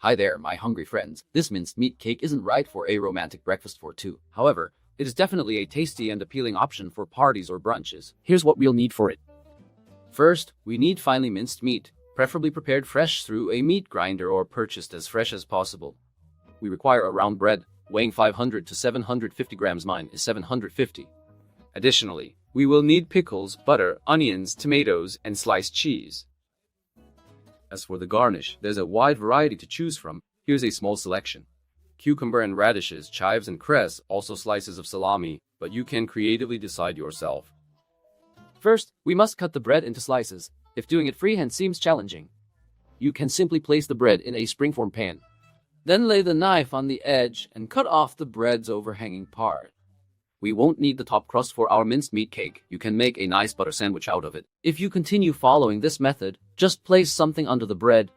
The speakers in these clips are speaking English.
Hi there, my hungry friends. This minced meat cake isn't right for a romantic breakfast for two. However, it is definitely a tasty and appealing option for parties or brunches. Here's what we'll need for it. First, we need finely minced meat, preferably prepared fresh through a meat grinder or purchased as fresh as possible. We require a round bread, weighing 500 to 750 grams. Mine is 750. Additionally, we will need pickles, butter, onions, tomatoes, and sliced cheese. As for the garnish, there's a wide variety to choose from. Here's a small selection. Cucumber and radishes, chives and cress, also slices of salami, but you can creatively decide yourself. First, we must cut the bread into slices. If doing it freehand seems challenging, you can simply place the bread in a springform pan. Then lay the knife on the edge and cut off the bread's overhanging part. We won't need the top crust for our minced meat cake. You can make a nice butter sandwich out of it. If you continue following this method, just place something under the bread.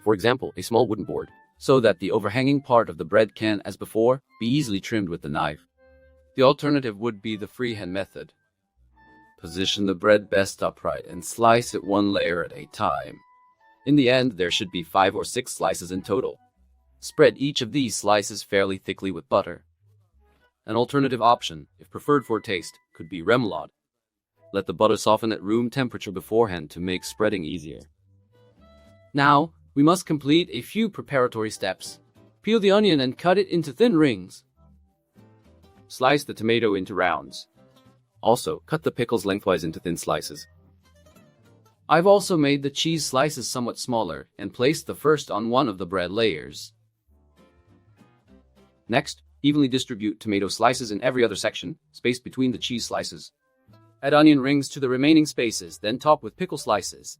For example, a small wooden board, so that the overhanging part of the bread can, as before, be easily trimmed with the knife. The alternative would be the freehand method. Position the bread best upright and slice it one layer at a time. In the end, there should be 5 or 6 slices in total. Spread each of these slices fairly thickly with butter. An alternative option, if preferred for taste, could be remoulade. Let the butter soften at room temperature beforehand to make spreading easier. Now, we must complete a few preparatory steps. Peel the onion and cut it into thin rings. Slice the tomato into rounds. Also, cut the pickles lengthwise into thin slices. I've also made the cheese slices somewhat smaller and placed the first on one of the bread layers. Next, evenly distribute tomato slices in every other section, spaced between the cheese slices. Add onion rings to the remaining spaces, then top with pickle slices.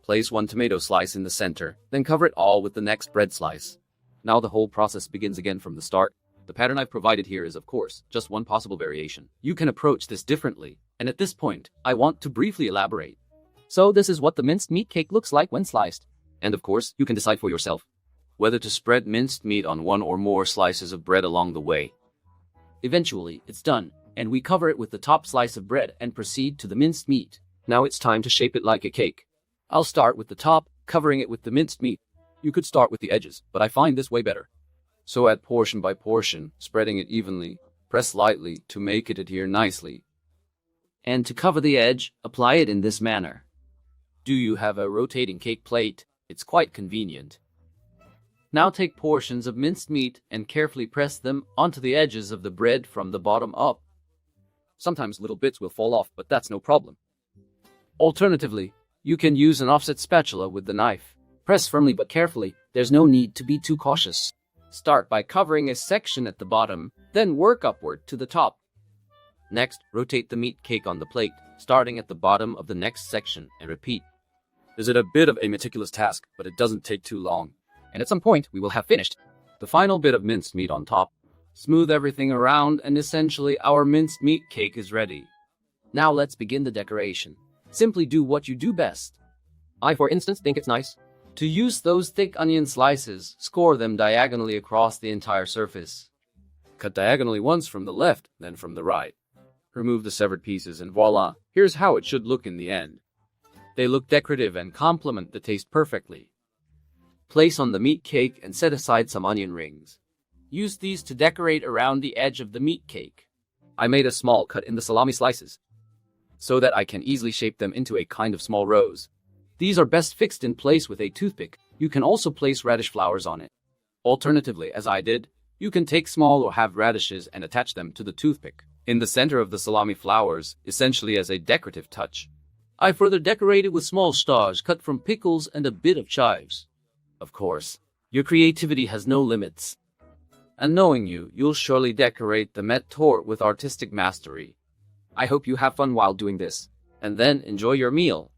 Place one tomato slice in the center, then cover it all with the next bread slice. Now the whole process begins again from the start. The pattern I've provided here is, of course, just one possible variation. You can approach this differently, and at this point, I want to briefly elaborate. So this is what the minced meat cake looks like when sliced. And of course, you can decide for yourself whether to spread minced meat on one or more slices of bread along the way. Eventually, it's done, and we cover it with the top slice of bread and proceed to the minced meat. Now it's time to shape it like a cake. I'll start with the top, covering it with the minced meat. You could start with the edges, but I find this way better. So add portion by portion, spreading it evenly. Press lightly to make it adhere nicely. And to cover the edge, apply it in this manner. Do you have a rotating cake plate? It's quite convenient. Now take portions of minced meat and carefully press them onto the edges of the bread from the bottom up. Sometimes little bits will fall off, but that's no problem. Alternatively, you can use an offset spatula with the knife. Press firmly but carefully. There's no need to be too cautious. Start by covering a section at the bottom, then work upward to the top. Next, rotate the meat cake on the plate, starting at the bottom of the next section, and repeat. This is a bit of a meticulous task, but it doesn't take too long. And at some point, we will have finished the final bit of minced meat on top. Smooth everything around, and essentially our minced meat cake is ready. Now let's begin the decoration. Simply do what you do best. I, for instance, think it's nice to use those thick onion slices, score them diagonally across the entire surface. Cut diagonally once from the left, then from the right. Remove the severed pieces and voila, here's how it should look in the end. They look decorative and complement the taste perfectly. Place on the meat cake and set aside some onion rings. Use these to decorate around the edge of the meat cake. I made a small cut in the salami slices, so that I can easily shape them into a kind of small rose. These are best fixed in place with a toothpick. You can also place radish flowers on it. Alternatively, as I did, you can take small or halved radishes and attach them to the toothpick in the center of the salami flowers, essentially as a decorative touch. I further decorated with small stars cut from pickles and a bit of chives. Of course, your creativity has no limits. And knowing you, you'll surely decorate the Mett Cake with artistic mastery. I hope you have fun while doing this, and then enjoy your meal.